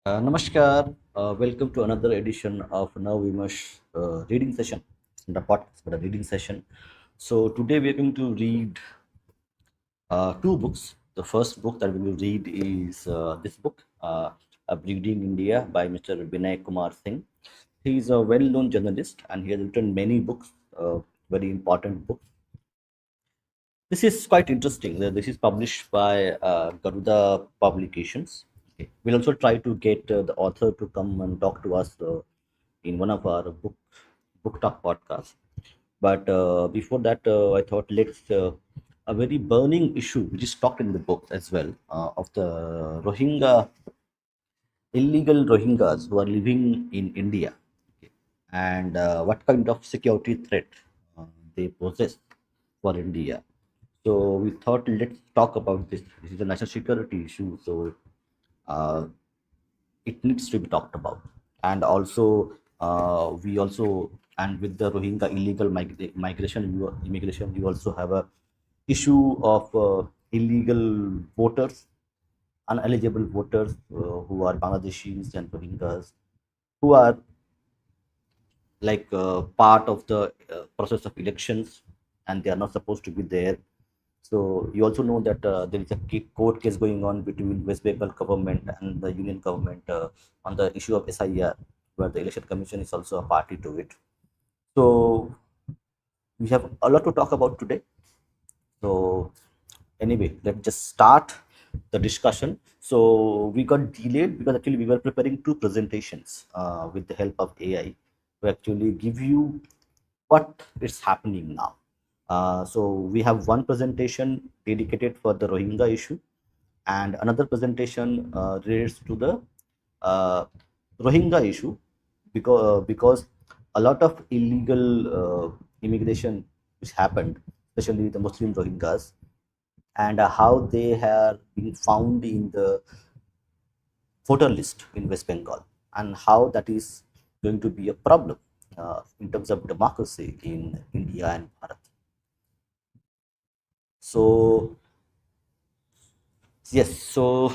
Namaskar. Welcome to another edition of Now Vimash reading session, the podcast, but a reading session. So today we are going to read two books. The first book that we will read is this book, A Bleeding India by Mr. Vinay Kumar Singh. He is a well-known journalist and he has written many books, very important books. This is quite interesting. This is published by Garuda Publications. Okay. We'll also try to get the author to come and talk to us in one of our book talk podcasts. But before that, I thought let's a very burning issue which is talked in the book as well of the Rohingya illegal Rohingyas who are living in India, okay, and what kind of security threat uh, they possess for India. So we thought let's talk about this. This is a national security issue, so uh, it needs to be talked about. And also, we also and with the Rohingya illegal immigration, you also have a issue of illegal voters, uneligible voters who are Bangladeshis and Rohingyas who are part of the process of elections and they are not supposed to be there. So you also know that there is a court case going on between West Bengal government and the union government on the issue of SIR, where the election commission is also a party to it. So we have a lot to talk about today. So anyway, let's just start the discussion. So we got delayed because actually we were preparing two presentations with the help of AI to actually give you what is happening now. So we have one presentation dedicated for the Rohingya issue, and another presentation relates to the uh, Rohingya issue because a lot of illegal immigration which happened, especially the Muslim Rohingyas, and how they have been found in the voter list in West Bengal, and how that is going to be a problem in terms of democracy in India and Bharat. So yes, so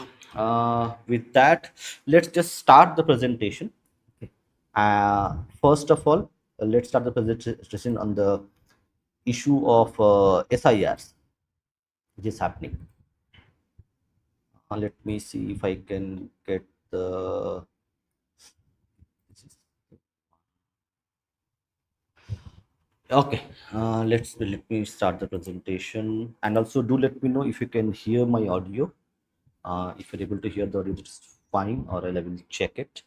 with that, let's just start the presentation. Okay. First of all, let's start the presentation on the issue of SIRs, which is happening. Let me see if I can get the. This is, okay, let me start the presentation, and also do let me know if you can hear my audio. If you're able to hear the audio, it's fine, or I will check it.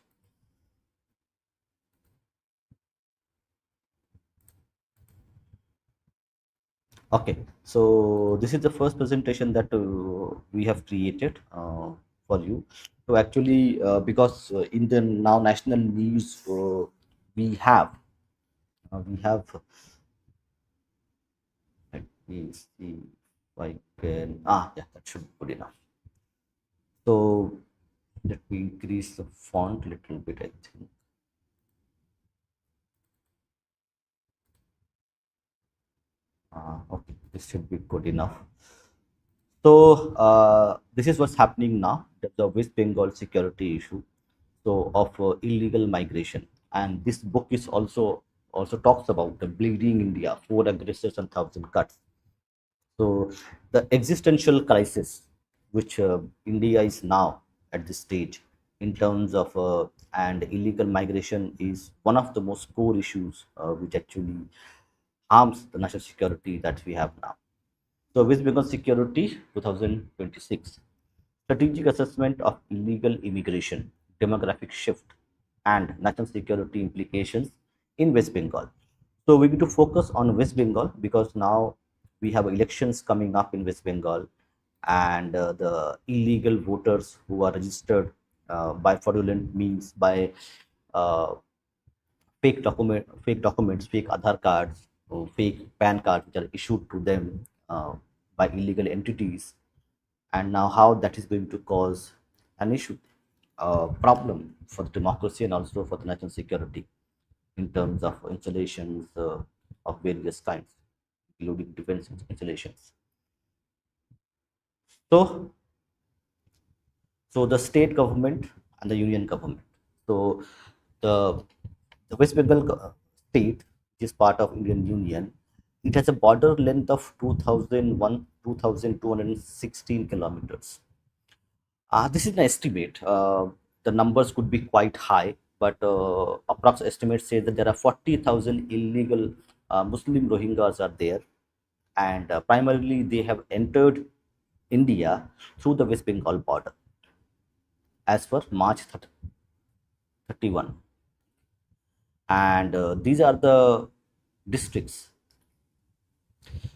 Okay, so this is the first presentation that we have created for you. So actually, because in the now national news, we have. Let me see if I can. Yeah, that should be good enough. So let me increase the font a little bit. I think. Okay, this should be good enough. So this is what's happening now. The West Bengal security issue, so of illegal migration, and this book is also talks about the bleeding India, four aggressors and thousand cuts. So the existential crisis which India is now at this stage in terms of and illegal migration is one of the most core issues which actually harms the national security that we have now. So West Bengal Security 2026 Strategic Assessment of Illegal Immigration, Demographic Shift, and National Security Implications in West Bengal. So we need to focus on West Bengal because now we have elections coming up in West Bengal, and the illegal voters who are registered by fraudulent means, by uh, fake documents, fake Aadhaar cards, or fake PAN cards, which are issued to them by illegal entities, and now how that is going to cause an issue, problem for the democracy and also for the national security in terms of installations of various kinds, including defense installations. So, so the state government and the union government. So the the West Bengal state, which is part of Indian Union, it has a border length of 2,216 kilometers. This is an estimate. The numbers could be quite high, but approx estimates say that there are 40,000 illegal Muslim Rohingyas are there, and primarily they have entered India through the West Bengal border as per March 31. And these are the districts.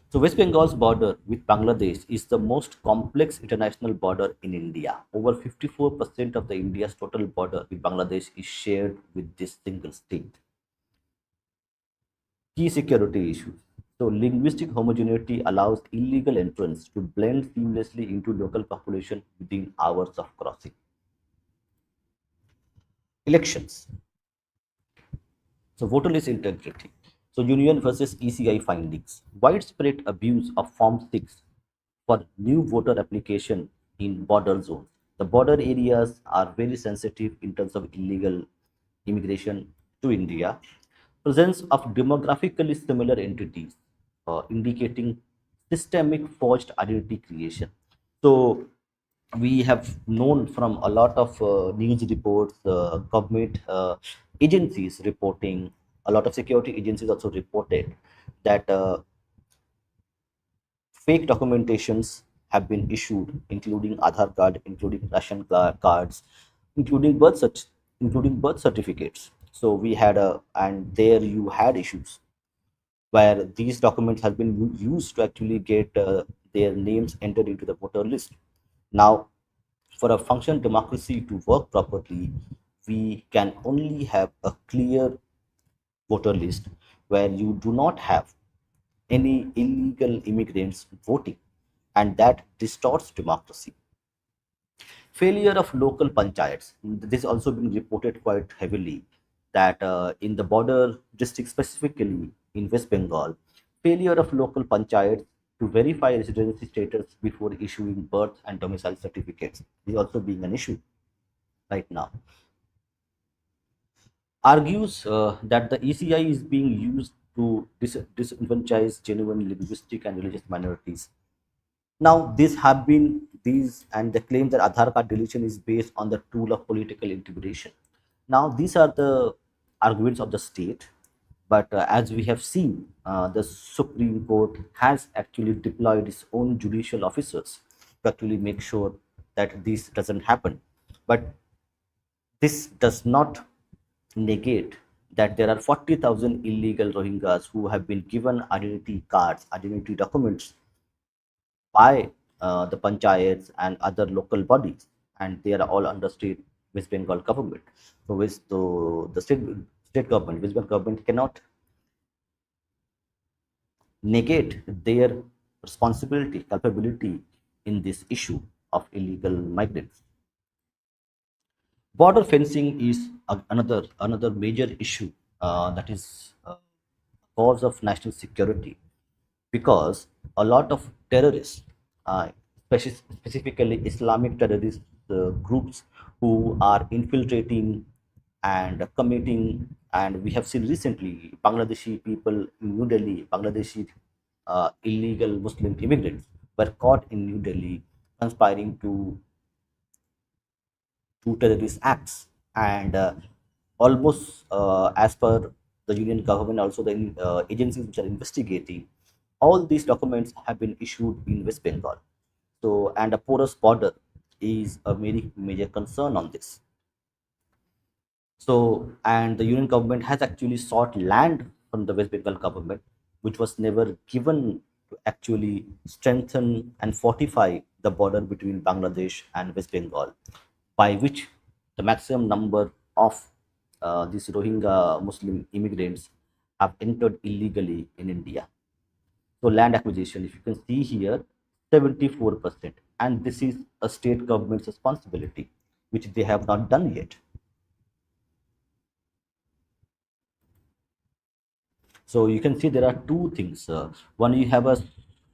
So West Bengal's border with Bangladesh is the most complex international border in India. Over 54% of the India's total border with Bangladesh is shared with this single state. Key security issues. So linguistic homogeneity allows illegal entrants to blend seamlessly into local population within hours of crossing. Elections. So voter list integrity. So Union versus ECI findings. Widespread abuse of Form 6 for new voter application in border zones. The border areas are very sensitive in terms of illegal immigration to India. Presence of demographically similar entities, indicating systemic forged identity creation. So we have known from a lot of news reports, government agencies reporting, a lot of security agencies also reported that fake documentations have been issued, including Aadhaar card, including cards, including including birth certificates. So we had a, and there you had issues where these documents have been used to actually get their names entered into the voter list. Now, for a function democracy to work properly, we can only have a clear voter list where you do not have any illegal immigrants voting, and that distorts democracy. Failure of local panchayats. This has also been reported quite heavily that in the border district, specifically in West Bengal, failure of local panchayats to verify residency status before issuing birth and domicile certificates is also being an issue right now. Argues that the ECI is being used to disenfranchise genuine linguistic and religious minorities. Now, these have been these, and the claim that Aadhaar card deletion is based on the tool of political intimidation. Now, these are the arguments of the state, but as we have seen, the Supreme Court has actually deployed its own judicial officers to actually make sure that this doesn't happen. But this does not negate that there are 40,000 illegal Rohingyas who have been given identity cards, identity documents by the panchayats and other local bodies, and they are all under West Bengal government. So, the state government, West Bengal government cannot negate their responsibility, culpability in this issue of illegal migrants. Border fencing is another major issue that is cause of national security, because a lot of terrorists, specifically Islamic terrorist groups, who are infiltrating and committing, and we have seen recently Bangladeshi people in New Delhi, Bangladeshi illegal Muslim immigrants were caught in New Delhi conspiring to terrorist acts, and almost as per the union government, also the agencies which are investigating, all these documents have been issued in West Bengal. So, and a porous border is a very major concern on this. So, and the union government has actually sought land from the West Bengal government, which was never given, to actually strengthen and fortify the border between Bangladesh and West Bengal, by which the maximum number of these Rohingya Muslim immigrants have entered illegally in India. So land acquisition, if you can see here, 74%, and this is a state government's responsibility, which they have not done yet. So you can see there are two things. One, you have a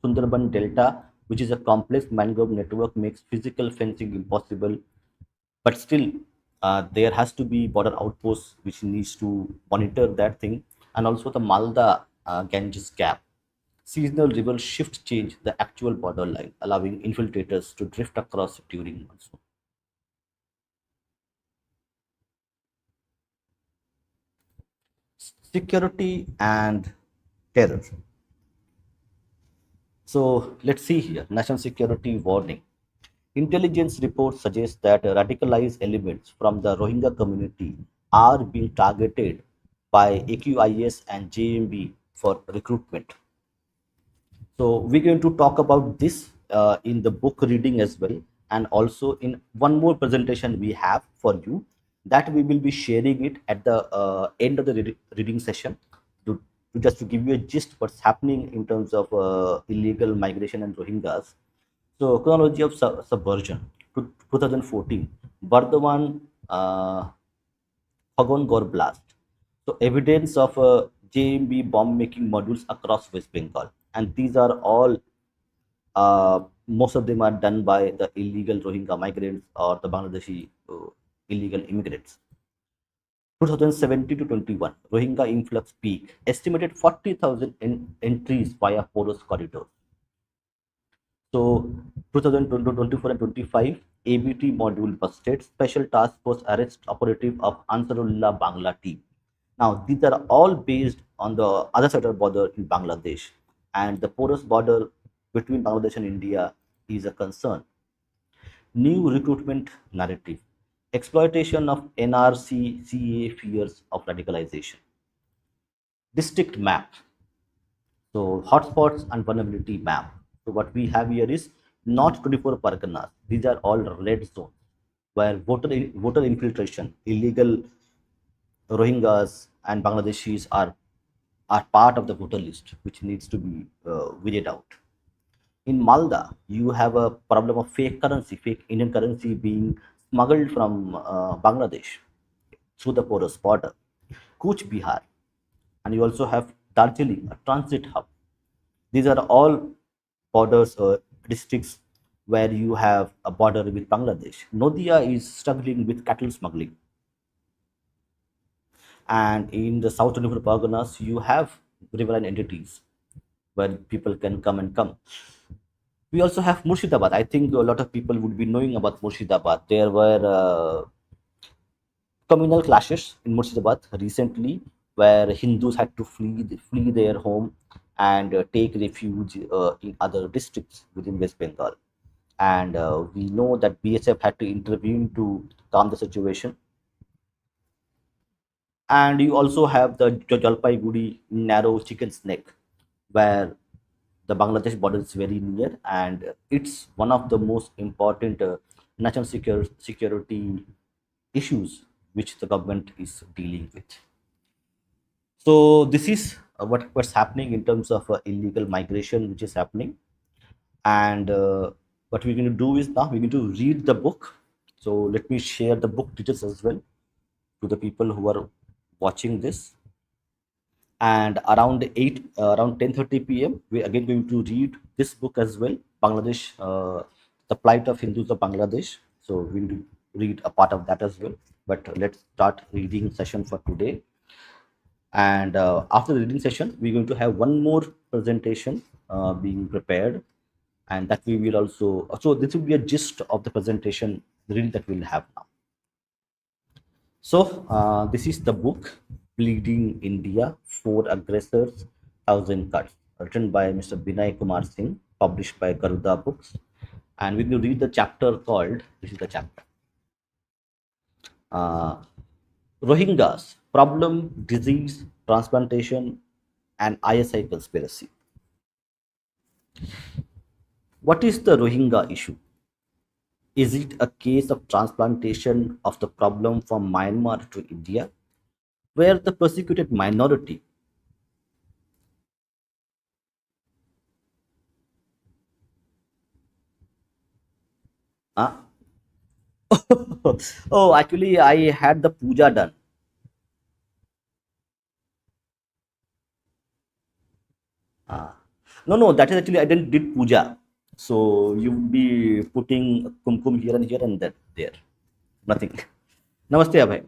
Sundarban Delta, which is a complex mangrove network, makes physical fencing impossible, but still There has to be border outposts which needs to monitor that thing, and also the Malda Ganges gap. Seasonal river shift change the actual border line, allowing infiltrators to drift across during monsoon. Security and terror. So let's see here. National security warning. Intelligence reports suggest that radicalized elements from the Rohingya community are being targeted by AQIS and JMB for recruitment. So we're going to talk about this in the book reading as well, and also in one more presentation we have for you, that we will be sharing it at the end of the reading session, to just to give you a gist what's happening in terms of illegal migration and Rohingyas. So chronology of subversion to 2014, Bardhaman Phagongor blast. So evidence of JMB bomb making modules across West Bengal, and these are all most of them are done by the illegal Rohingya migrants or the Bangladeshi illegal immigrants. 2017 to 21, Rohingya influx peak, estimated 40,000 entries via porous corridors. So 2024 and 25, ABT module busted, special task force arrest operative of Ansarullah Bangla team. Now, these are all based on the other side of the border in Bangladesh, and the porous border between Bangladesh and India is a concern. New recruitment narrative, exploitation of NRC CA fears of radicalization. District map, so hotspots and vulnerability map. So what we have here is not 24 parganas. These are all red zones where voter infiltration, illegal Rohingyas and Bangladeshis are part of the voter list, which needs to be weeded out. In Malda, you have a problem of fake currency, fake Indian currency being smuggled from Bangladesh through the porous border. Kuch Bihar, and you also have Darjeeling, a transit hub. These are all borders districts where you have a border with Bangladesh. Nodia is struggling with cattle smuggling, and in the South 24 Parganas, you have riverine entities where people can come and come. We also have Murshidabad. I think a lot of people would be knowing about Murshidabad. There were communal clashes in Murshidabad recently, where Hindus had to flee their home and take refuge in other districts within West Bengal. And we know that BSF had to intervene to calm the situation. And you also have the Jalpaiguri narrow chicken snake, where the Bangladesh border is very near, and it's one of the most important national security issues which the government is dealing with. So this is what's happening in terms of illegal migration, which is happening. And what we're going to do is now we're going to read the book. So let me share the book details as well to the people who are watching this. And around 10:30 p.m. we're again going to read this book as well, Bangladesh, the plight of Hindus of Bangladesh. So we'll read a part of that as well, but let's start reading session for today. And after the reading session, we're going to have one more presentation being prepared, and that we will also, so this will be a gist of the presentation, the reading that we'll have now. So this is the book, Bleeding India, Four Aggressors, Thousand Cuts, written by Mr. Binay Kumar Singh, published by Garuda Books. And when you read the chapter called, this is the chapter, uh, Rohingyas, Problem, Disease, Transplantation, and ISI Conspiracy. What is the Rohingya issue? Is it a case of transplantation of the problem from Myanmar to India, where the persecuted minority oh, actually, I had the puja done. Ah. No, no, that is actually I didn't did puja. So you be putting kumkum here and there. Nothing. Namaste, Abhay.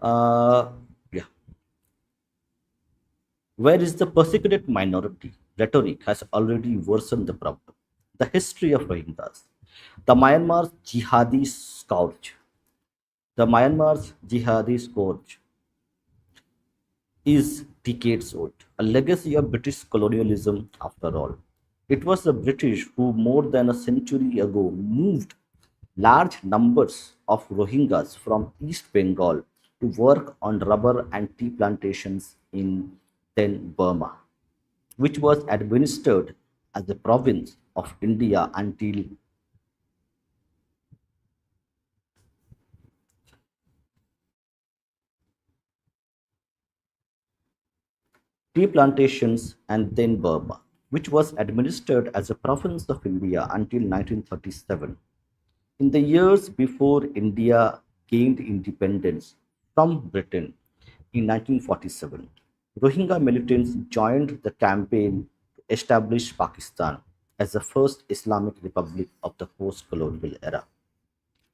Uh, yeah. Where is the persecuted minority? Rhetoric has already worsened the problem. The history of Rohingyas. The Myanmar's jihadi scourge. The Myanmar's jihadi scourge is decades old, a legacy of British colonialism after all. It was the British who, more than a century ago, moved large numbers of Rohingyas from East Bengal to work on rubber and tea plantations in then Burma, which was administered as a province of India until tea plantations and then Burma, which was administered as a province of India until 1937. In the years before India gained independence from Britain in 1947, Rohingya militants joined the campaign to establish Pakistan as the first Islamic republic of the post colonial era.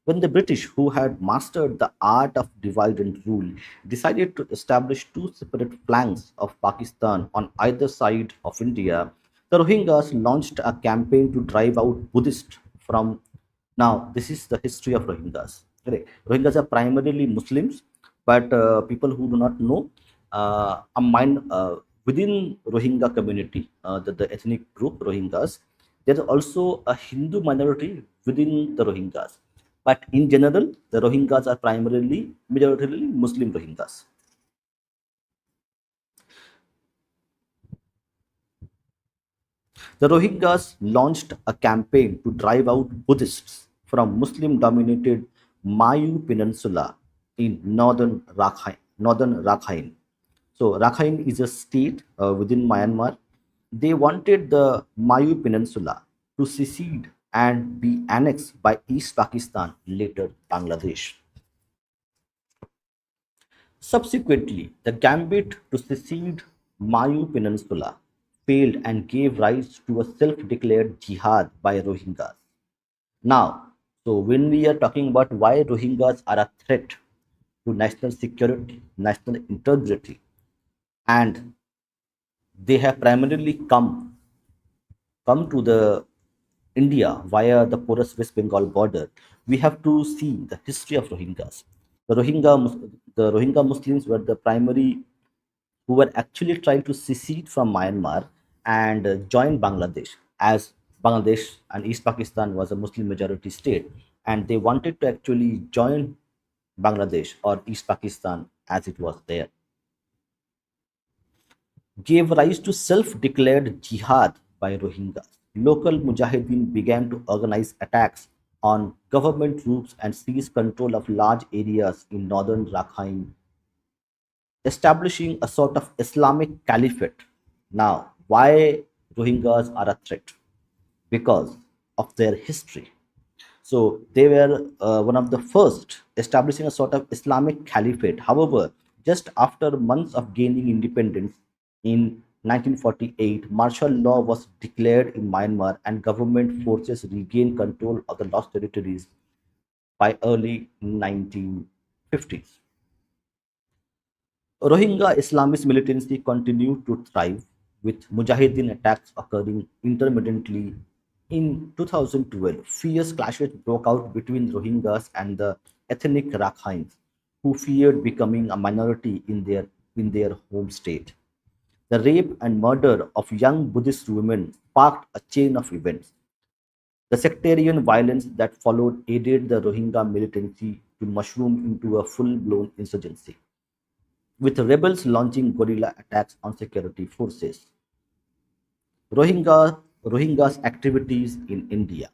When the British, who had mastered the art of divide and rule, decided to establish two separate flanks of Pakistan on either side of India, the Rohingyas launched a campaign to drive out Buddhists from. Now, this is the history of Rohingyas. Correct. Rohingyas are primarily Muslims, but people who do not know, within Rohingya community, the ethnic group Rohingyas, there is also a Hindu minority within the Rohingyas. But in general, the Rohingyas are primarily, majoritarily Muslim Rohingyas. The Rohingyas launched a campaign to drive out Buddhists from Muslim dominated Mayu Peninsula in northern Rakhine. So, Rakhine is a state within Myanmar. They wanted the Mayu Peninsula to secede and be annexed by East Pakistan, later Bangladesh. Subsequently, the gambit to secede Mayu Peninsula failed and gave rise to a self-declared jihad by Rohingyas. Now, so when we are talking about why Rohingyas are a threat to national security, national integrity, and they have primarily come to the India via the porous West Bengal border, we have to see the history of Rohingyas. The Rohingya Muslims were the primary who were actually trying to secede from Myanmar and join Bangladesh, as Bangladesh and East Pakistan was a Muslim majority state, and they wanted to actually join Bangladesh or East Pakistan as it was there, gave rise to self-declared jihad by Rohingyas. Local Mujahideen began to organize attacks on government troops and seize control of large areas in northern Rakhine, establishing a sort of Islamic caliphate. Now, why Rohingyas are a threat? Because of their history. So they were one of the first establishing a sort of Islamic caliphate. However, just after months of gaining independence in 1948, martial law was declared in Myanmar and government forces regained control of the lost territories by early 1950s. Rohingya Islamist militancy continued to thrive, with Mujahideen attacks occurring intermittently. In 2012, fierce clashes broke out between Rohingyas and the ethnic Rakhines, who feared becoming a minority in their home state. The rape and murder of young Buddhist women sparked a chain of events. The sectarian violence that followed aided the Rohingya militancy to mushroom into a full blown insurgency, with rebels launching guerrilla attacks on security forces. Rohingyas activities in India.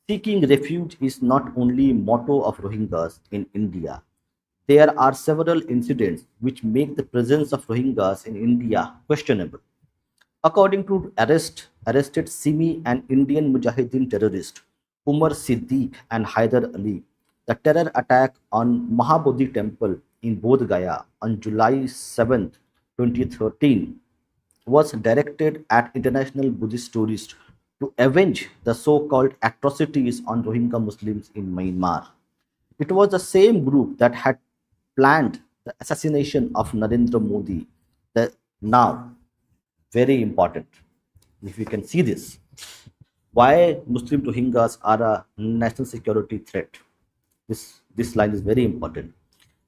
Seeking refuge is not only motto of Rohingyas in India. There are several incidents which make the presence of Rohingyas in India questionable. According to arrested Simi and Indian Mujahideen terrorist Umar Siddiq and Haider Ali, the terror attack on Mahabodhi temple in Bodh Gaya on July 7, 2013 was directed at international Buddhist tourists to avenge the so-called atrocities on Rohingya Muslims in Myanmar. It was the same group that had planned the assassination of Narendra Modi. The, now, very important, if you can see this, why Muslim Rohingyas are a national security threat. This line is very important.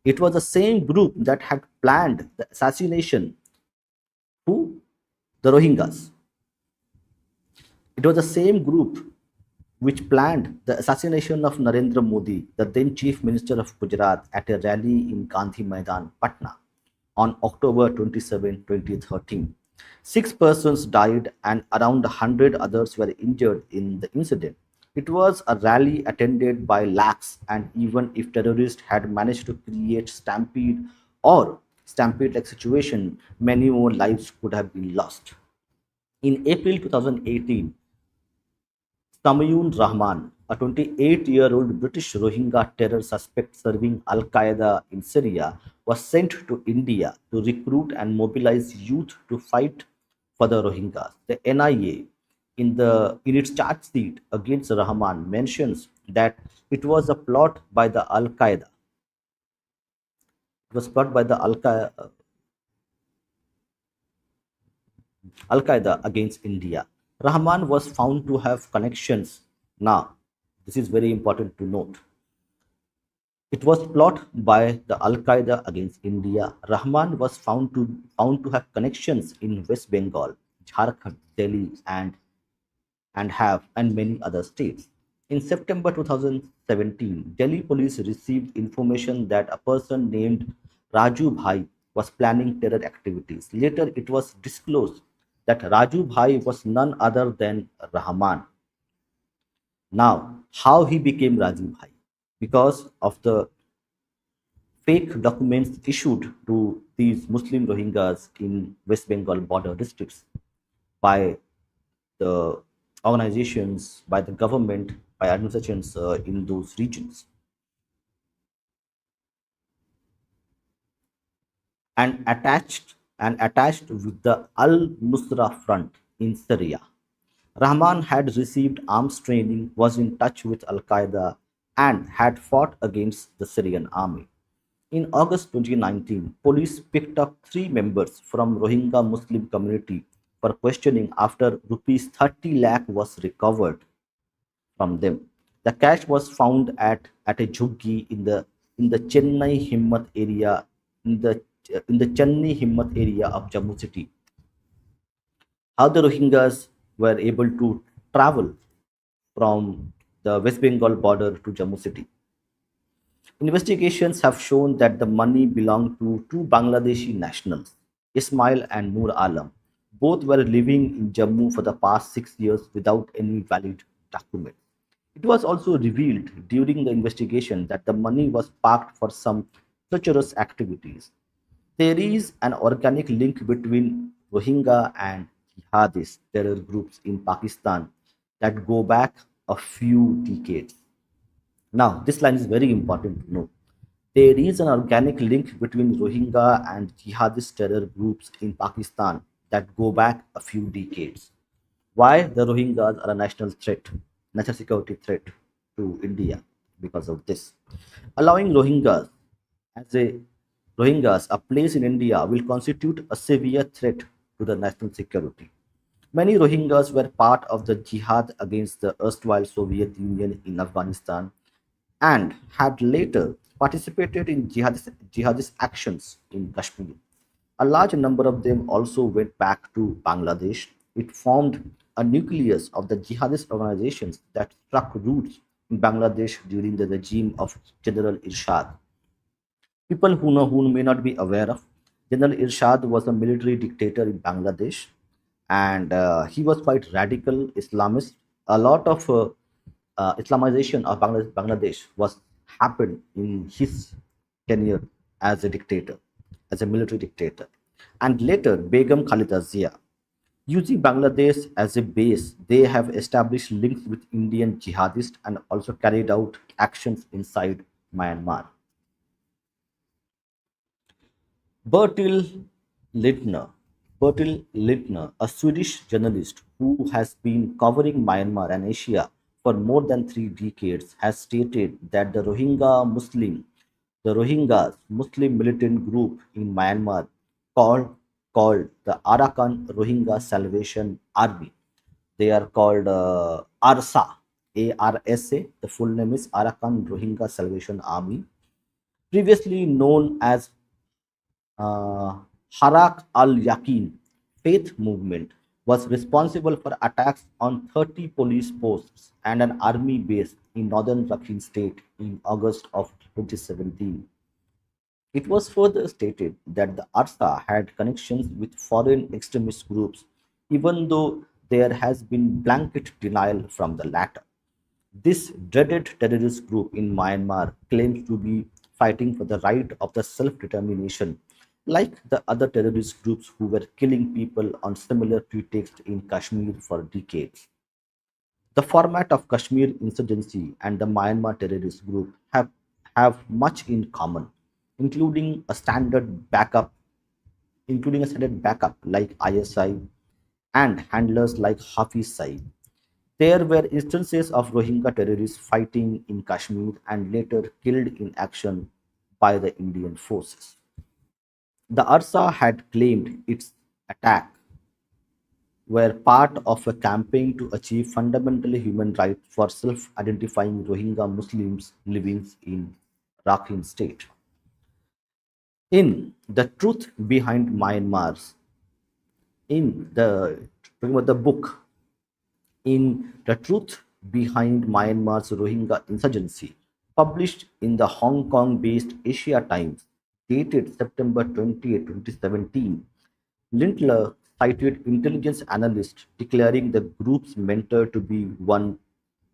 It was the same group that had planned the assassination. Who? The Rohingyas. It was the same group which planned the assassination of Narendra Modi, the then Chief Minister of Gujarat, at a rally in Gandhi Maidan, Patna, on October 27, 2013. Six persons died and around 100 others were injured in the incident. It was a rally attended by lakhs, and even if terrorists had managed to create stampede-like situation, many more lives could have been lost. In April 2018, Tamiun Rahman, a 28-year-old British Rohingya terror suspect serving Al Qaeda in Syria, was sent to India to recruit and mobilize youth to fight for the Rohingyas. The NIA, in its charge sheet against Rahman, mentions that it was a plot by the Al Qaeda. It was plot by the Al Qaeda against India. Rahman was found to have connections. Now, this is very important to note. It was plot by the Al Qaeda against India. Rahman was found to have connections in West Bengal, Jharkhand, Delhi, and many other states. In September 2017, Delhi police received information that a person named Raju Bhai was planning terror activities. Later, it was disclosed that Raju Bhai was none other than Rahman. Now, how he became Raju Bhai? Because of the fake documents issued to these Muslim Rohingyas in West Bengal border districts by the organizations, by the government, by administrations in those regions, and attached with the Al Nusra Front in Syria. Rahman had received arms training, was in touch with Al Qaeda, and had fought against the Syrian army. In August 2019, police picked up three members from Rohingya Muslim community for questioning after rupees 30 lakh was recovered from them. The cash was found at a jhuggi in the Chennai Himmat area in the Chennai Himmat area of Jammu city. How the Rohingyas were able to travel from the West Bengal border to Jammu city. Investigations have shown that the money belonged to two Bangladeshi nationals, Ismail and Noor Alam. Both were living in Jammu for the past 6 years without any valid document. It was also revealed during the investigation that the money was parked for some treacherous activities. There is an organic link between Rohingya and jihadist terror groups in Pakistan that go back a few decades. Now, this line is very important to know. There is an organic link between Rohingya and jihadist terror groups in Pakistan that go back a few decades. Why the Rohingyas are a national threat, national security threat to India because of this. Allowing as a Rohingyas a place in India will constitute a severe threat to the national security. Many Rohingyas were part of the jihad against the erstwhile Soviet Union in Afghanistan and had later participated in jihadist actions in Kashmir. A large number of them also went back to Bangladesh. It formed a nucleus of the jihadist organizations that struck roots in Bangladesh during the regime of General Irshad. People who may not be aware of, General Irshad was a military dictator in Bangladesh, and he was quite radical Islamist. A lot of Islamization of Bangladesh was happened in his tenure as a dictator, as a military dictator, and later Begum Khalida Zia. Using Bangladesh as a base, they have established links with Indian jihadists and also carried out actions inside Myanmar. Bertil Littner. Bertil Littner, a Swedish journalist who has been covering Myanmar and Asia for more than 3 decades has stated that the Rohingyas, Muslim militant group in Myanmar called the Arakan Rohingya Salvation Army. They are called ARSA, ARSA. The full name is Arakan Rohingya Salvation Army, previously known as uh, Harak al-Yaqin faith movement, was responsible for attacks on 30 police posts and an army base in northern Rakhine state in August of 2017. It was further stated that the ARSA had connections with foreign extremist groups, even though there has been blanket denial from the latter. This dreaded terrorist group in Myanmar claims to be fighting for the right of the self determination, like the other terrorist groups who were killing people on similar pretexts in Kashmir for decades. The format of Kashmir insurgency and the Myanmar terrorist group have much in common, including a standard backup, including a standard backup like ISI and handlers like Hafiz Saeed. There were instances of Rohingya terrorists fighting in Kashmir and later killed in action by the Indian forces. The ARSA had claimed its attack were part of a campaign to achieve fundamental human rights for self-identifying Rohingya Muslims living in Rakhine state. In The Truth Behind Myanmar's, in the talking about the book, in The Truth Behind Myanmar's Rohingya Insurgency, published in the Hong Kong based Asia Times, dated September 20, 2017, Lindler cited intelligence analysts declaring the group's mentor to be one.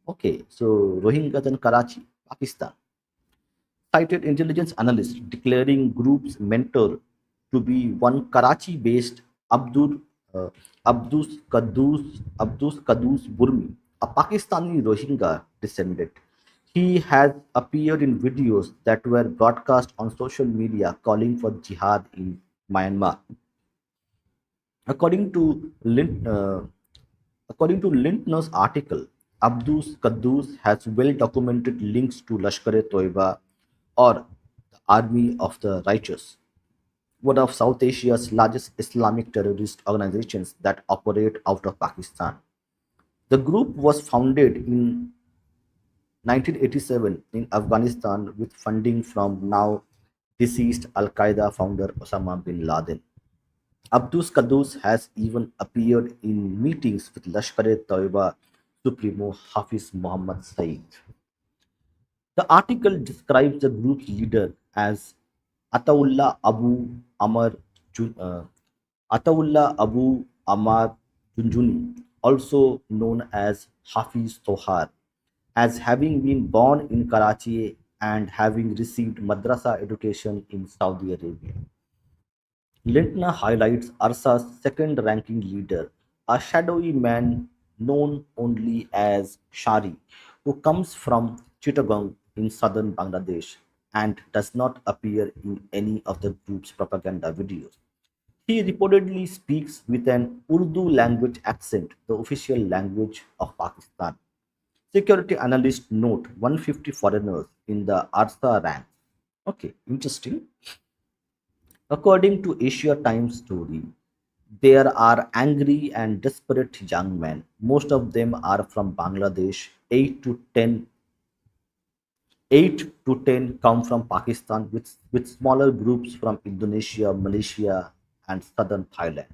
Okay, so Rohingyas in Karachi, Pakistan, cited intelligence analysts declaring group's mentor to be one Karachi-based Abdul uh, Abdus Kadus Burmi, a Pakistani Rohingya descendant. He has appeared in videos that were broadcast on social media calling for jihad in Myanmar. According to Lindner's article, Abdus Qaddus has well-documented links to Lashkar-e-Toiba, or the Army of the Righteous, one of South Asia's largest Islamic terrorist organizations that operate out of Pakistan. The group was founded in 1987 in Afghanistan with funding from now deceased Al Qaeda founder Osama bin Laden. Abdus Qaddus has even appeared in meetings with Lashkar-e-Toiba Supremo Hafiz Muhammad Saeed. The article describes the group's leader as Ataullah Amar Jun- uh, Ataullah Abu Amar Junjuni, also known as Hafiz Tohar, as having been born in Karachi and having received madrasa education in Saudi Arabia. Lintner highlights Arsa's second-ranking leader, a shadowy man known only as Shari, who comes from Chittagong in southern Bangladesh and does not appear in any of the group's propaganda videos. He reportedly speaks with an Urdu language accent, the official language of Pakistan. Security analysts note 150 foreigners in the Arsa ranks. Okay, interesting. According to Asia Times story, there are angry and desperate young men. Most of them are from Bangladesh. 8 to 10 come from Pakistan, with smaller groups from Indonesia, Malaysia, and southern Thailand.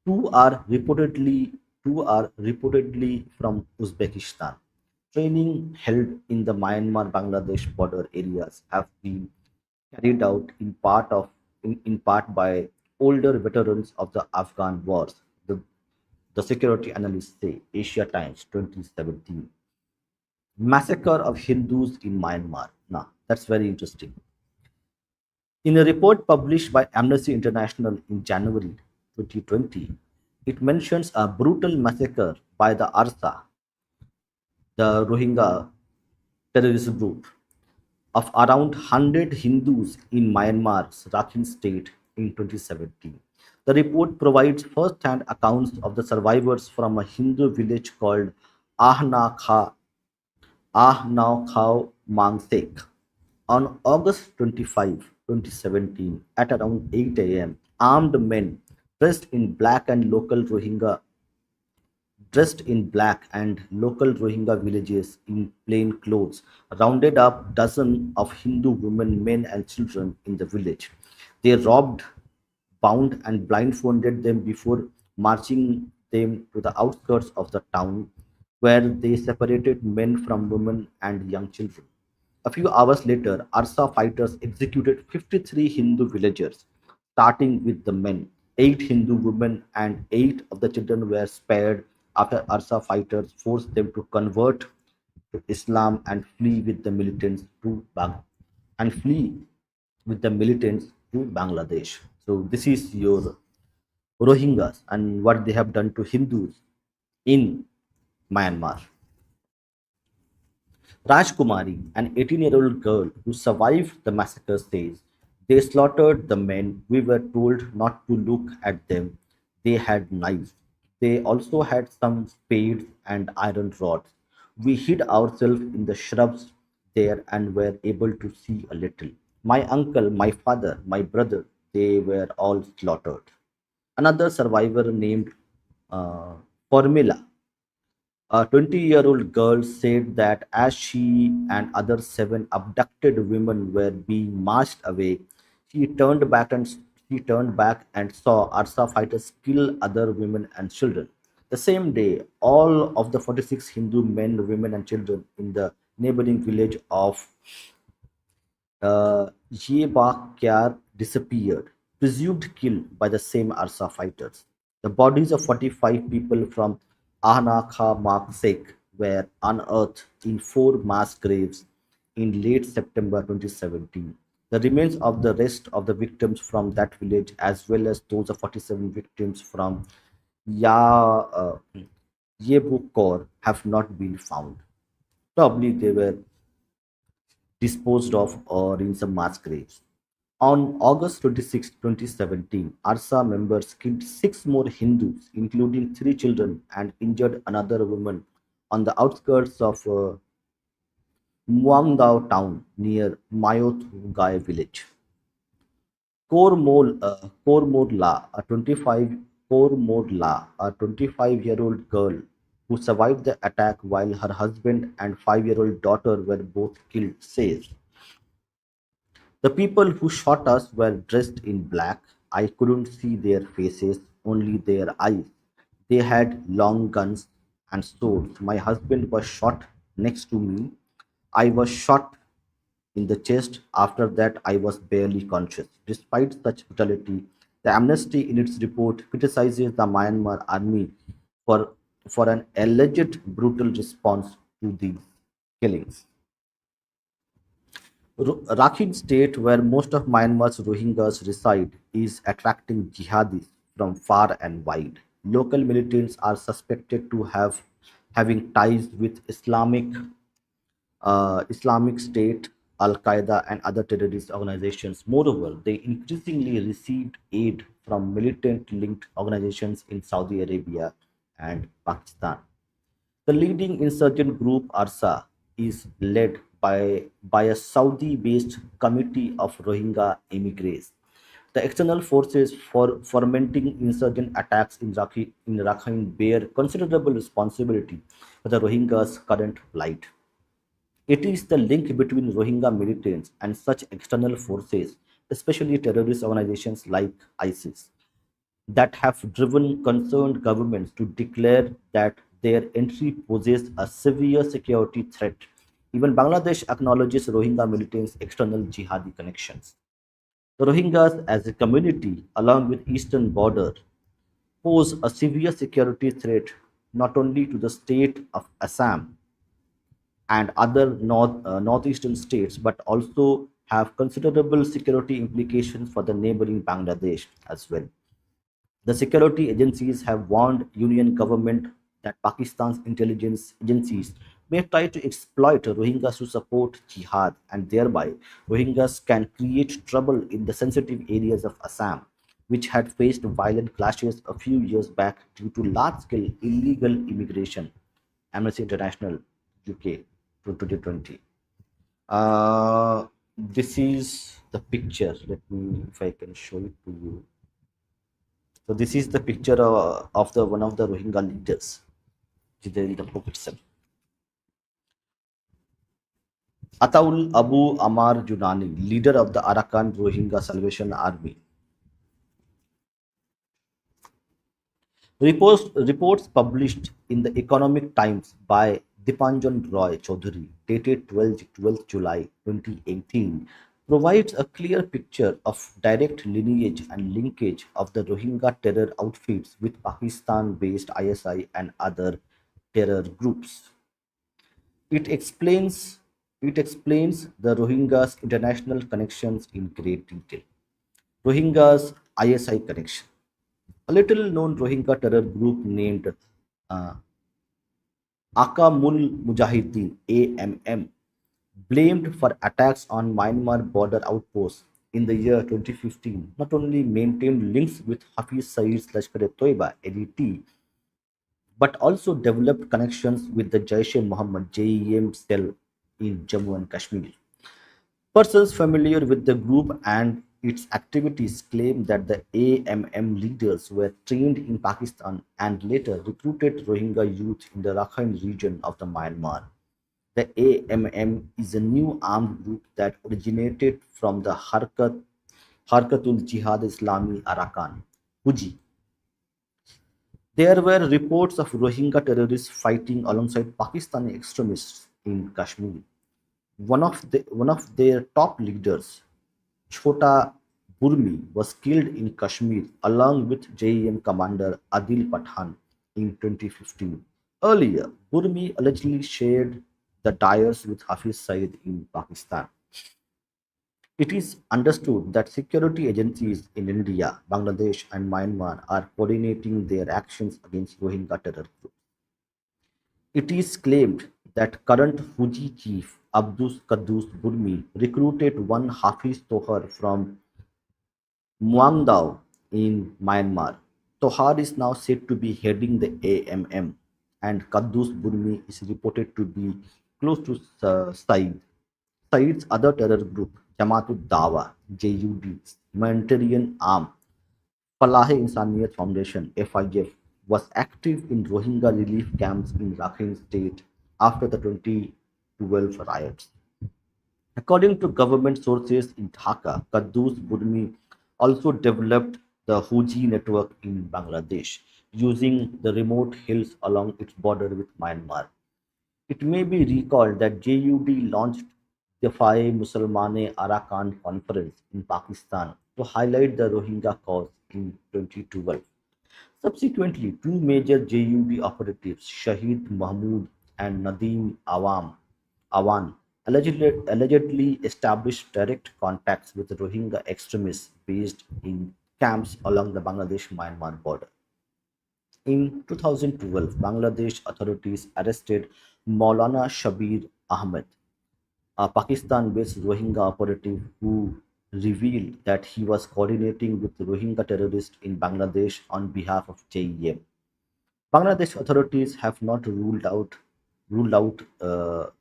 Two are reportedly Two are reportedly from Uzbekistan. Training held in the Myanmar-Bangladesh border areas have been carried out in part by older veterans of the Afghan wars. The security analysts say, Asia Times 2017. Massacre of Hindus in Myanmar. Now, that's very interesting. In a report published by Amnesty International in January 2020, it mentions a brutal massacre by the ARSA, the Rohingya terrorist group, of around 100 Hindus in Myanmar's Rakhine state in 2017. The report provides first hand accounts of the survivors from a Hindu village called Ah Na Kha, Ah Now Khao Mang Sek. On August 25, 2017, at around 8 a.m., armed men dressed in black and local Rohingya dressed in black and local Rohingya villages in plain clothes rounded up dozens of Hindu women, men, and children in the village. They robbed, bound, and blindfolded them before marching them to the outskirts of the town, where they separated men from women and young children. A few hours later, Arsa fighters executed 53 Hindu villagers, starting with the men. 8 Hindu women and 8 of the children were spared after Arsa fighters forced them to convert to Islam and flee with the militants to Bangladesh. So this is your Rohingyas and what they have done to Hindus in Myanmar. Rajkumari, an 18-year-old girl who survived the massacre, says, "They slaughtered the men. We were told not to look at them. They had knives. They also had some spades and iron rods. We hid ourselves in the shrubs there and were able to see a little. My uncle, my father, my brother, they were all slaughtered." Another survivor named uh, Formula, a 20-year-old girl, said that as she and other 7 abducted women were being marched away, she turned back and saw Arsa fighters kill other women and children. The same day, all of the 46 Hindu men, women, and children in the neighboring village of Yebakyar disappeared, presumed killed by the same Arsa fighters. The bodies of 45 people from Ahna Kha Mak Sek were unearthed in 4 mass graves in late September 2017. The remains of the rest of the victims from that village, as well as those of 47 victims from Yebukor, have not been found. Probably they were disposed of or in some mass graves. On August 26, 2017, ARSA members killed 6 more Hindus, including 3 children, and injured another woman on the outskirts of Muangdao town near Mayothu village. Kormorla, a 25-year-old girl who survived the attack while her husband and 5-year-old daughter were both killed, says, "The people who shot us were dressed in black. I couldn't see their faces, only their eyes. They had long guns and swords. My husband was shot next to me. I was shot in the chest. After that, I was barely conscious." Despite such brutality, the Amnesty in its report criticizes the Myanmar army for, for an alleged brutal response to these killings. Rakhine State, where most of Myanmar's Rohingyas reside, is attracting jihadis from far and wide. Local militants are suspected to have having ties with Islamic State, Al Qaeda, and other terrorist organizations. Moreover, they increasingly received aid from militant linked organizations in Saudi Arabia and Pakistan. The leading insurgent group ARSA is led by a Saudi-based committee of Rohingya immigrants. The external forces for fomenting insurgent attacks in Rakhine bear considerable responsibility for the Rohingyas' current plight. It is the link between Rohingya militants and such external forces, especially terrorist organizations like ISIS, that have driven concerned governments to declare that their entry poses a severe security threat. Even Bangladesh acknowledges Rohingya militants' external jihadi connections. The Rohingyas as a community along with eastern border pose a severe security threat not only to the state of Assam and other northeastern states, but also have considerable security implications for the neighboring Bangladesh as well. The security agencies have warned Union government that Pakistan's intelligence agencies may try to exploit Rohingyas to support jihad, and thereby Rohingyas can create trouble in the sensitive areas of Assam, which had faced violent clashes a few years back due to large-scale illegal immigration. Amnesty International UK to 2020. This is the picture. Let me, if I can show it to you. So this is the picture of the one of the Rohingya leaders, which is there in the book itself. Ataul Abu Amar Junani, leader of the Arakan Rohingya Salvation Army. Reports published in the Economic Times by Dipanjan Roy Chaudhary, dated 12th July 2018, provides a clear picture of direct lineage and linkage of the Rohingya terror outfits with Pakistan-based ISI and other terror groups. It explains it explains the Rohingyas' international connections in great detail. Rohingyas ISI connection. A little known Rohingya terror group named uh, Akamul Mujahideen AMM, blamed for attacks on Myanmar border outposts in the year 2015, not only maintained links with Hafiz Saeed's Lashkar-e-Toiba LET, but also developed connections with the Jaish-e-Mohammed JEM cell in Jammu and Kashmir. Persons familiar with the group and its activities claim that the AMM leaders were trained in Pakistan and later recruited Rohingya youth in the Rakhine region of the Myanmar. The AMM is a new armed group that originated from the Harkatul Jihad Islami Arakan, Huji. There were reports of Rohingya terrorists fighting alongside Pakistani extremists in Kashmir. One of their top leaders, Chota Burmi, was killed in Kashmir along with JEM commander Adil Pathan in 2015. Earlier, Burmi allegedly shared the tires with Hafiz Saeed in Pakistan. It is understood that security agencies in India, Bangladesh, and Myanmar are coordinating their actions against Rohingya terror groups. It is claimed that current Fuji chief Abdus Qaddus Burmi recruited one Hafiz Tohar from Muangdao in Myanmar. Tohar is now said to be heading the AMM, and Qaddus Burmi is reported to be close to Said. Said's other terror group, Jamaatul Dawa (JUD's) humanitarian arm, Falahe Insaniyat Foundation (FIF), was active in Rohingya relief camps in Rakhine State after the 2012 riots. According to government sources in Dhaka, Qaddus Burmi also developed the Huji network in Bangladesh, using the remote hills along its border with Myanmar. It may be recalled that JUD launched the Faye Musalmane Arakan Conference in Pakistan to highlight the Rohingya cause in 2012. Subsequently, two major JUD operatives, Shahid Mahmood and Awan, allegedly established direct contacts with Rohingya extremists based in camps along the Bangladesh-Myanmar border. In 2012, Bangladesh authorities arrested Maulana Shabir Ahmed, a Pakistan-based Rohingya operative who revealed that he was coordinating with Rohingya terrorists in Bangladesh on behalf of JEM. Bangladesh authorities have not ruled out the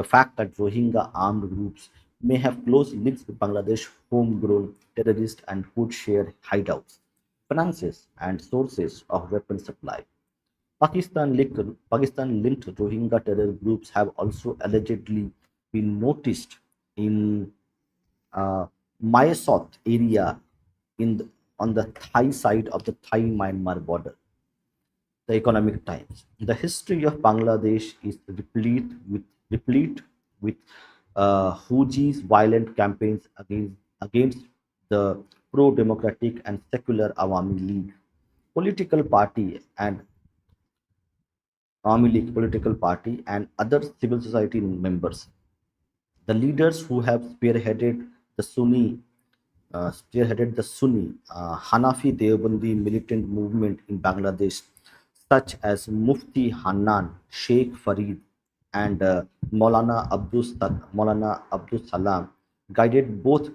fact that Rohingya armed groups may have close links with Bangladesh homegrown terrorists and could share hideouts, finances, and sources of weapon supply. Pakistan linked Rohingya terror groups have also allegedly been noticed in uh, Mysore area on the Thai side of the Thai Myanmar border. The Economic Times. The history of Bangladesh is replete with Huji's violent campaigns against the pro-democratic and secular Awami League political party and other civil society members. The leaders who have spearheaded the Sunni Hanafi Deobandi militant movement in Bangladesh, such as Mufti Hanan Sheikh Farid and Maulana Abdus Salam, guided both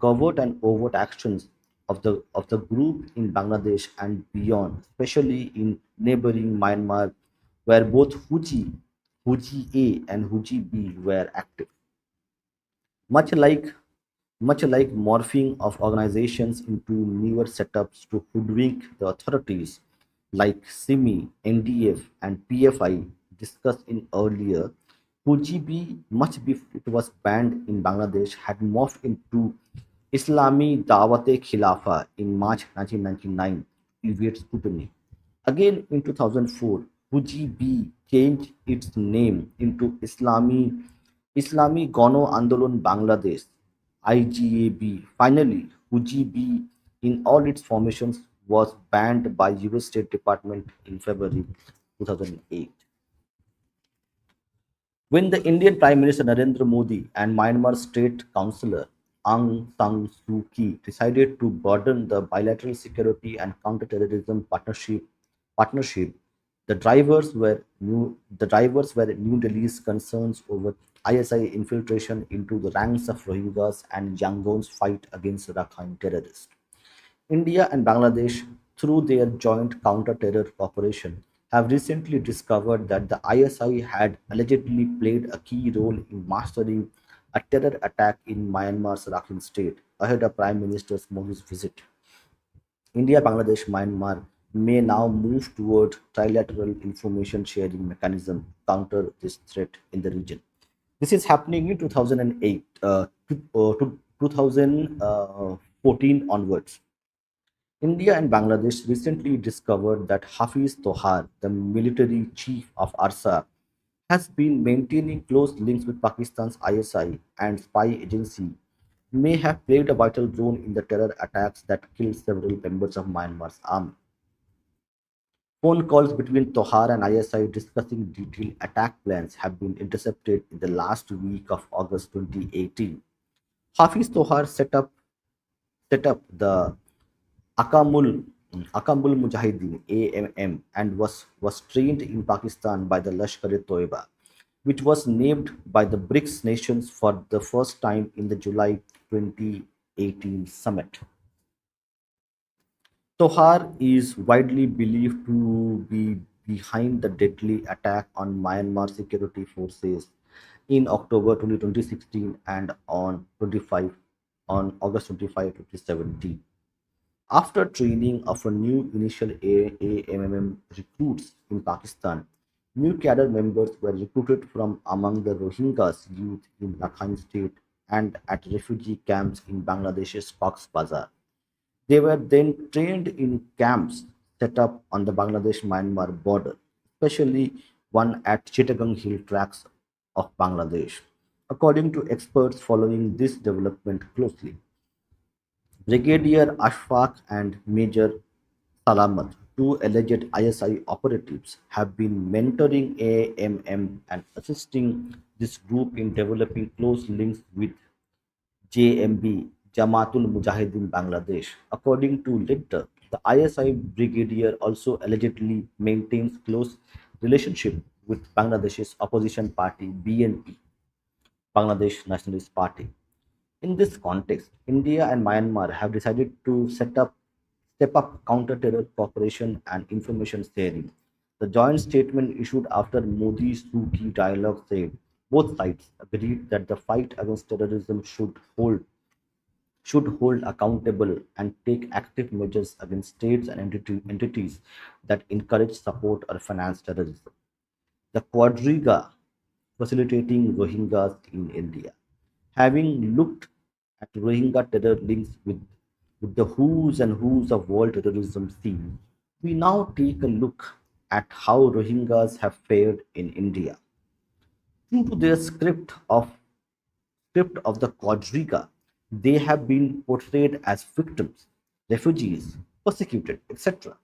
covert and overt actions of the group in Bangladesh and beyond, especially in neighboring Myanmar, where both Huji A and Huji B were active. Much like much like morphing of organizations into newer setups to hoodwink the authorities like SIMI, NDF, and PFI discussed in earlier, Fujibi, much before it was banned in Bangladesh, had morphed into Islami Dawate Khilafa in March 1999 to evade scrutiny. Again in 2004, Fujibi changed its name into Islami Gano Andolon Bangladesh IGAB. Finally, Fujibi in all its formations was banned by US State Department in February 2008. When the Indian Prime Minister Narendra Modi and Myanmar State Councillor Aung San Suu Kyi decided to broaden the bilateral security and counter-terrorism partnership, the drivers were New Delhi's concerns over ISI infiltration into the ranks of Rohingyas and Yangon's fight against Rakhine terrorists. India and Bangladesh, through their joint counter-terror cooperation, have recently discovered that the ISI had allegedly played a key role in mastering a terror attack in Myanmar's Rakhine state ahead of Prime Minister Modi's visit. India, Bangladesh, Myanmar may now move toward trilateral information sharing mechanism to counter this threat in the region. This is happening in 2008 to 2014 onwards. India and Bangladesh recently discovered that Hafiz Tohar, the military chief of ARSA, has been maintaining close links with Pakistan's ISI and spy agency, may have played a vital role in the terror attacks that killed several members of Myanmar's army. Phone calls between Tohar and ISI discussing detailed attack plans have been intercepted in the last week of August 2018. Hafiz Tohar set up the Akamul Akamul Mujahideen AMM and was trained in Pakistan by the Lashkar-e-Toiba, which was named by the BRICS nations for the first time in the July 2018 summit. Tohar is widely believed to be behind the deadly attack on Myanmar security forces in October 2016 and on August 25, 2017. After training of a new initial AAMM recruits in Pakistan, new cadre members were recruited from among the Rohingyas youth in Rakhine State and at refugee camps in Bangladesh's Cox's Bazar. They were then trained in camps set up on the Bangladesh-Myanmar border, especially one at Chittagong Hill tracts of Bangladesh. According to experts following this development closely, Brigadier Ashfaq and Major Salamat, two alleged ISI operatives, have been mentoring AMM and assisting this group in developing close links with JMB, Jamaatul Mujahideen Bangladesh. According to Litter, the ISI brigadier also allegedly maintains close relationship with Bangladesh's opposition party BNP, Bangladesh Nationalist Party. In this context, India and Myanmar have decided to step up counter-terror cooperation and information sharing. The joint statement issued after Modi-Suki dialogue said both sides agreed that the fight against terrorism should hold accountable and take active measures against states and entities that encourage, support, or finance terrorism. The Quadriga facilitating Rohingyas in India. Having looked at Rohingya terror links with the who's and who's of world terrorism scene, we now take a look at how Rohingyas have fared in India. True to their script of the Quadriga, they have been portrayed as victims, refugees, persecuted, etc.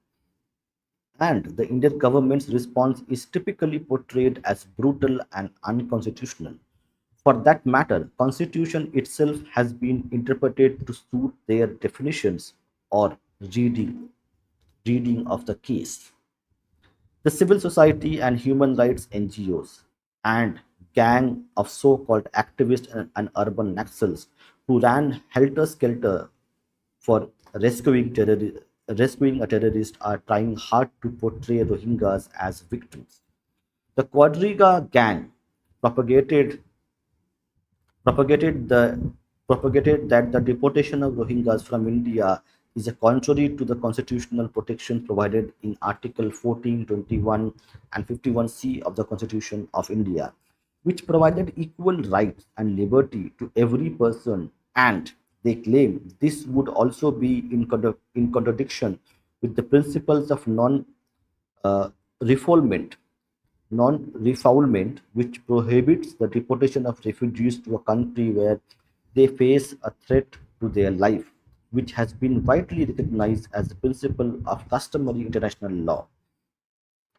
And the Indian government's response is typically portrayed as brutal and unconstitutional. For that matter, constitution itself has been interpreted to suit their definitions or reading of the case. The civil society and human rights NGOs and gang of so-called activists and urban naxals who ran helter-skelter for rescuing a terrorist are trying hard to portray Rohingyas as victims. The Quadriga gang propagated propagated the propagated that the deportation of Rohingyas from India is a contrary to the constitutional protection provided in Article 14, 21, and 51C of the Constitution of India, which provided equal rights and liberty to every person, and they claim this would also be in contradiction with the principles of uh, refoulement non-refoulement, which prohibits the deportation of refugees to a country where they face a threat to their life, which has been widely recognized as a principle of customary international law.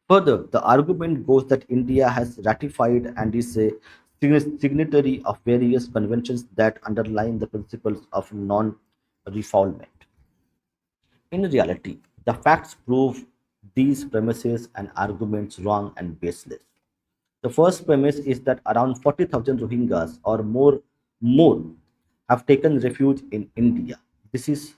Further, the argument goes that India has ratified and is a signatory of various conventions that underline the principles of non-refoulement. In reality, the facts prove these premises and arguments wrong and baseless. The first premise is that around 40,000 Rohingyas or more have taken refuge in India. This is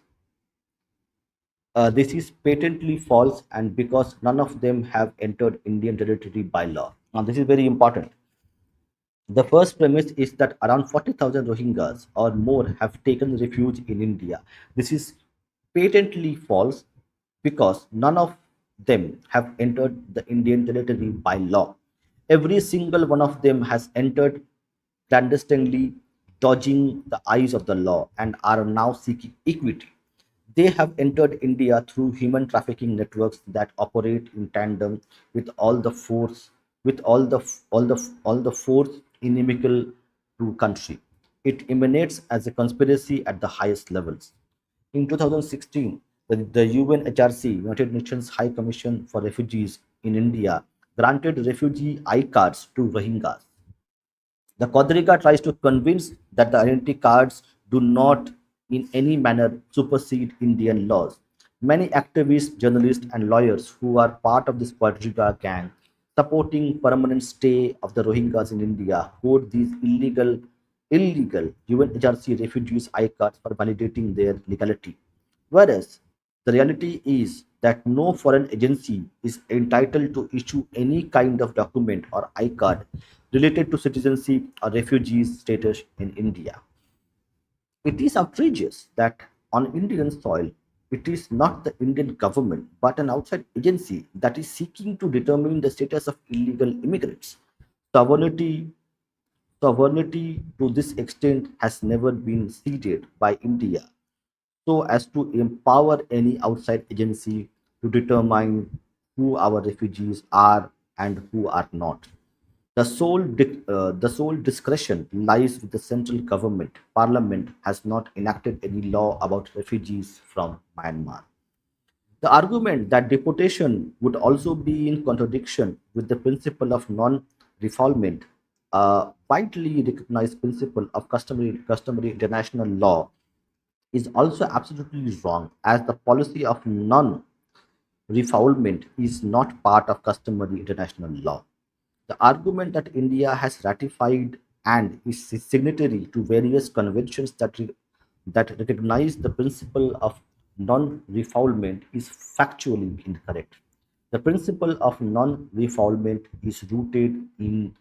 patently false, and because none of them have entered Indian territory by law. Now, this is very important. The first premise is that around 40,000 Rohingyas or more have taken refuge in India. This is patently false because none of them have entered the Indian territory by law. Every single one of them has entered clandestinely, dodging the eyes of the law, and are now seeking equity. They have entered India through human trafficking networks that operate in tandem with all the force inimical to country. It emanates as a conspiracy at the highest levels. In 2016, the UNHRC, United Nations High Commission for Refugees in India, granted refugee I cards to Rohingyas. The Quadriga tries to convince that the identity cards do not in any manner supersede Indian laws. Many activists, journalists, and lawyers who are part of this Quadriga gang supporting permanent stay of the Rohingyas in India hold these illegal UNHRC refugees I cards for validating their legality. Whereas the reality is that no foreign agency is entitled to issue any kind of document or I card related to citizenship or refugee status in India. It is outrageous that on Indian soil, it is not the Indian government but an outside agency that is seeking to determine the status of illegal immigrants. Sovereignty, sovereignty to this extent has never been ceded by India so as to empower any outside agency to determine who our refugees are and who are not. The sole discretion lies with the central government. Parliament has not enacted any law about refugees from Myanmar. The argument that deportation would also be in contradiction with the principle of non-refoulement, a widely recognized principle of customary international law, is also absolutely wrong, as the policy of non-refoulement is not part of customary international law. The argument that India has ratified and is a signatory to various conventions that recognize the principle of non-refoulement is factually incorrect. The principle of non-refoulement is rooted in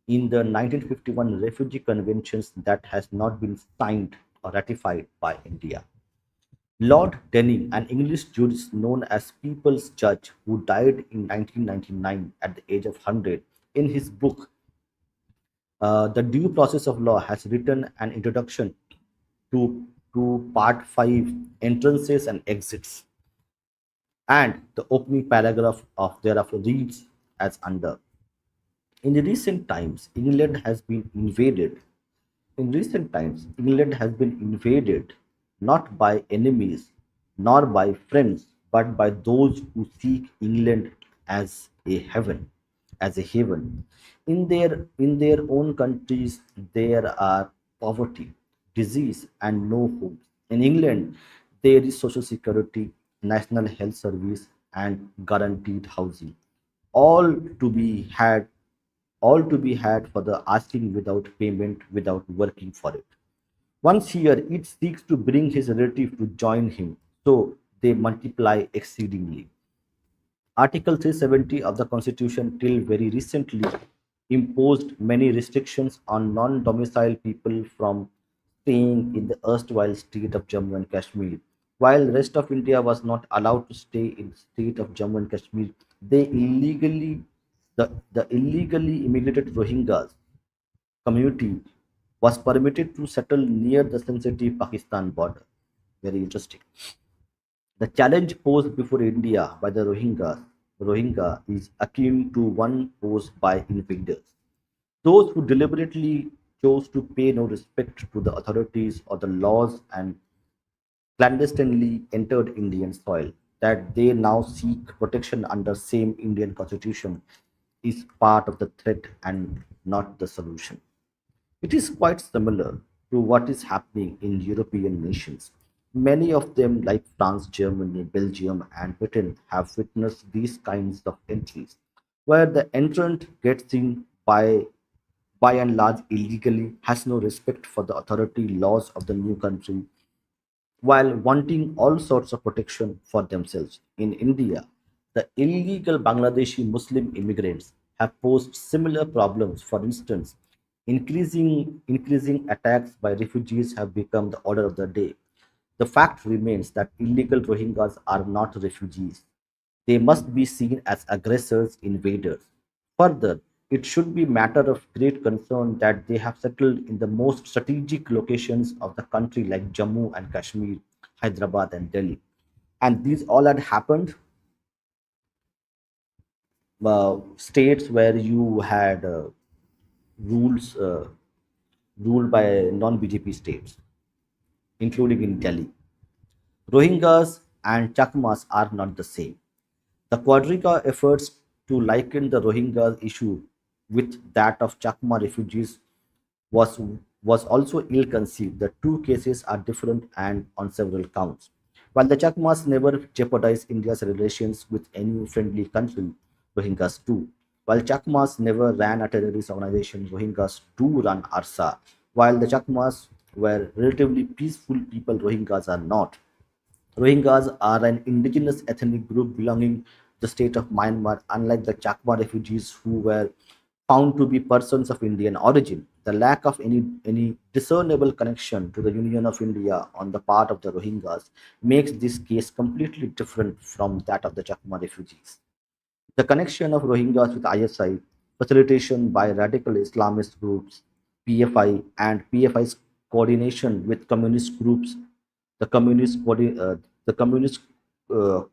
the 1951 Refugee Conventions that has not been signed or ratified by India. Lord Denning, an English jurist known as People's Judge who died in 1999 at the age of 100, in his book The Due Process of Law, has written an introduction to Part 5, Entrances and Exits, and the opening paragraph of thereof reads as under. In recent times, England has been invaded In recent times, England has been invaded not by enemies nor by friends, but by those who seek England as a heaven, as a haven. In their own countries, there are poverty, disease, and no hope. In England, there is social security, national health service, and guaranteed housing, all to be had for the asking without payment, without working for it. Once here, it seeks to bring his relative to join him, so they multiply exceedingly. Article 370 of the Constitution, till very recently, imposed many restrictions on non domiciled people from staying in the erstwhile state of Jammu and Kashmir. While the rest of India was not allowed to stay in the state of Jammu and Kashmir, they illegally the illegally immigrated Rohingyas community was permitted to settle near the sensitive Pakistan border. Very interesting. The challenge posed before India by the Rohingya is akin to one posed by invaders. Those who deliberately chose to pay no respect to the authorities or the laws and clandestinely entered Indian soil, that they now seek protection under same Indian constitution is part of the threat and not the solution. It is quite similar to what is happening in European nations. Many of them, like France, Germany, Belgium, and Britain, have witnessed these kinds of entries, where the entrant gets in by and large illegally, has no respect for the authority laws of the new country, while wanting all sorts of protection for themselves. In India, the illegal Bangladeshi Muslim immigrants have posed similar problems. For instance, increasing attacks by refugees have become the order of the day. The fact remains that illegal Rohingyas are not refugees. They must be seen as aggressors, invaders. Further, it should be matter of great concern that they have settled in the most strategic locations of the country like Jammu and Kashmir, Hyderabad and Delhi. And these all had happened states where you had rules ruled by non-BJP states, including in Delhi. Rohingyas and Chakmas are not the same. The Quadriga efforts to liken the Rohingya issue with that of Chakma refugees was, was also ill conceived. The two cases are different and on several counts. While the Chakmas never jeopardized India's relations with any friendly country, Rohingyas do. While Chakmas never ran a terrorist organization, Rohingyas do run ARSA. While the Chakmas were relatively peaceful people, Rohingyas are not. Rohingyas are an indigenous ethnic group belonging to the state of Myanmar, unlike the Chakma refugees who were found to be persons of Indian origin. The lack of any discernible connection to the Union of India on the part of the Rohingyas makes this case completely different from that of the Chakma refugees. The connection of Rohingyas with ISI, facilitation by radical Islamist groups, PFI, and PFI's coordination with communist groups, the the communist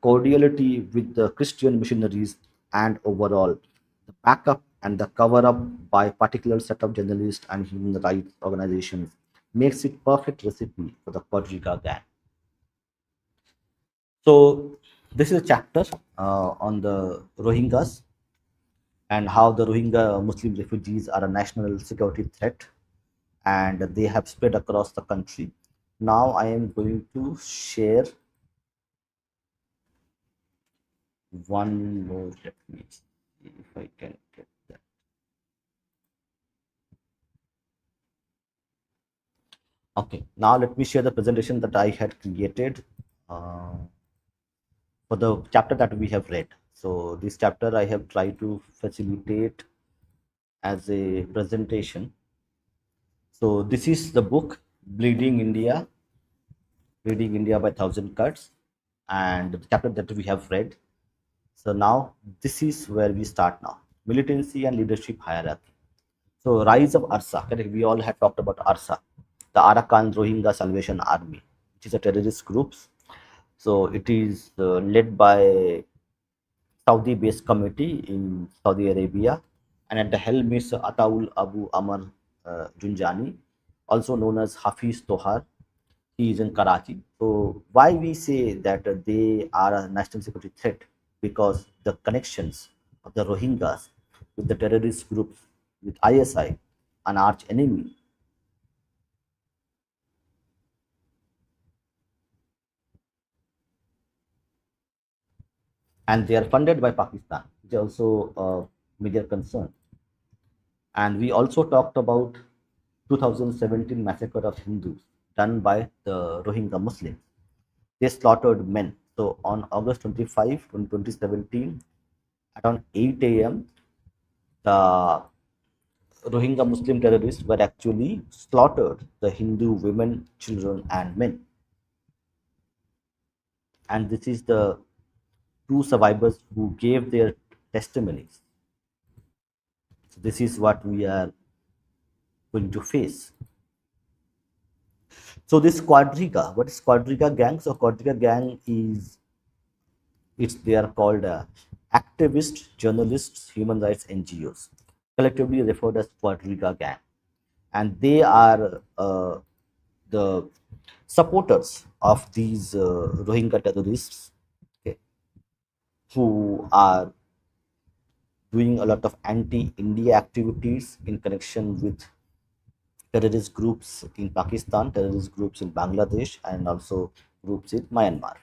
cordiality with the Christian missionaries, and overall the backup and the cover up by particular set of journalists and human rights organizations makes it perfect recipe for the Quadriga gang. So this is a chapter on the Rohingyas and how the Rohingya Muslim refugees are a national security threat and they have spread across the country. Now I am going to share one more. Let me see if I can get that. Okay, now let me share the presentation that I had created uh, for the chapter that we have read. So this chapter I have tried to facilitate as a presentation. So this is the book Bleeding India, Bleeding India by Thousand Cuts, and the chapter that we have read. So now this is where we start now. Militancy and leadership hierarchy. So rise of ARSA. Correct? We all had talked about ARSA, the Arakan Rohingya Salvation Army, which is a terrorist group. So it is led by Saudi-based committee in Saudi Arabia, and at the helm is Ataul Abu Amr Junjani, also known as Hafiz Tohar. He is in Karachi. So why we say that they are a national security threat? Because the connections of the Rohingyas with the terrorist groups, with ISI, an arch enemy, and they are funded by Pakistan, which is also a major concern. And we also talked about 2017 massacre of Hindus done by the Rohingya Muslims. They slaughtered men. So on August 25, 2017, around 8 a.m., the Rohingya Muslim terrorists were actually slaughtered the Hindu women, children, and men. And this is the two survivors who gave their testimonies. So this is what we are going to face. So this Quadriga, what is Quadriga gang? So Quadriga gang is, it's they are called activists, journalists, human rights NGOs, collectively referred as Quadriga gang, and they are the supporters of these Rohingya terrorists, okay, who are doing a lot of anti-India activities in connection with terrorist groups in Pakistan, terrorist groups in Bangladesh, and also groups in Myanmar.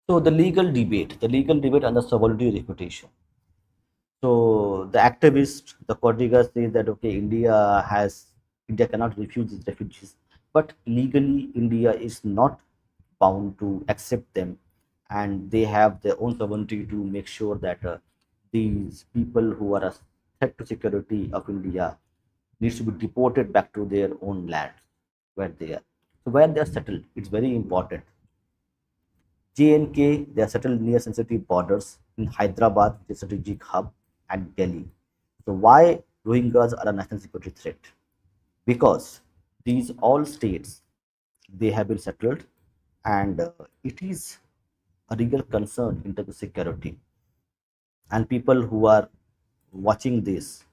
So the legal debate under sovereignty reputation. So the activists, the Quadriga say that okay, India cannot refuse its refugees, but legally India is not bound to accept them, and they have their own sovereignty to make sure that these people who are a threat to security of India needs to be deported back to their own land where they are. So where they are settled, it's very important. J&K, they are settled near sensitive borders in Hyderabad, the strategic hub, and Delhi. So why Rohingyas are a national security threat? Because these all states, they have been settled, and it is a real concern in terms of security. And people who are watching this,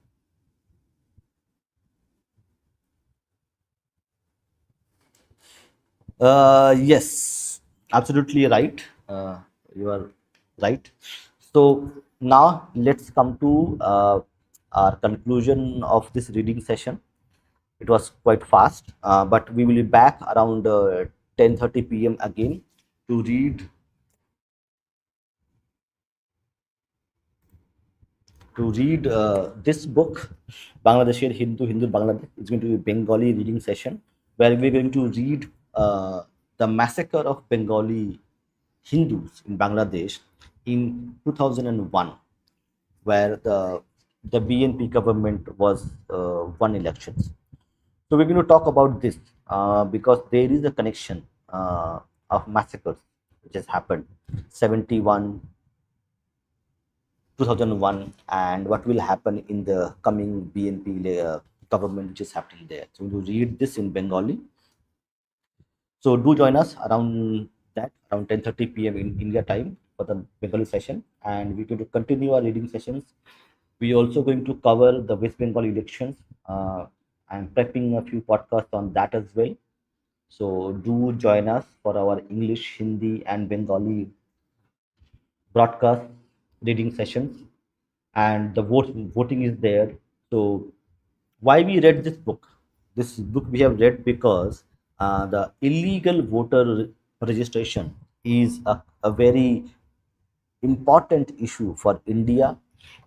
yes, absolutely right. You are right. So now let's come to our conclusion of this reading session. It was quite fast, but we will be back around 10:30 p.m. again to read this book, Bangladeshi Hindu Bangladesh. It's going to be a Bengali reading session where we're going to read the massacre of Bengali Hindus in Bangladesh in 2001, where the BNP government was won elections. So we're going to talk about this because there is a connection of massacres which has happened 71 2001 and what will happen in the coming BNP government which is happening there. So we'll read this in Bengali. So do join us around that around 10:30 p.m. in India time for the Bengali session, and we're going to continue our reading sessions. We're also going to cover the West Bengal elections. I'm prepping a few podcasts on that as well. So do join us for our English, Hindi, and Bengali broadcast reading sessions, and the voting is there. So why we read this book? This book we have read because the illegal voter registration is a very important issue for India,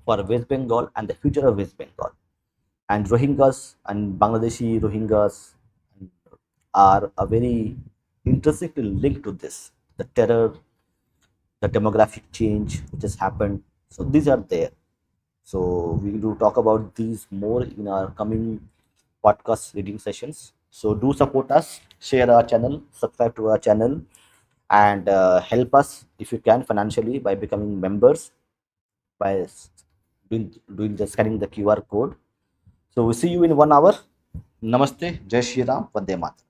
for West Bengal, and the future of West Bengal. And Rohingyas and Bangladeshi Rohingyas are a very intrinsically linked to this. The terror, the demographic change which has happened. So these are there. So we will talk about these more in our coming podcast reading sessions. So do support us, share our channel, subscribe to our channel, and help us if you can financially by becoming members by doing the scanning the QR code. So we see you in 1 hour. Namaste, Jai Shri Ram, Vande Mataram.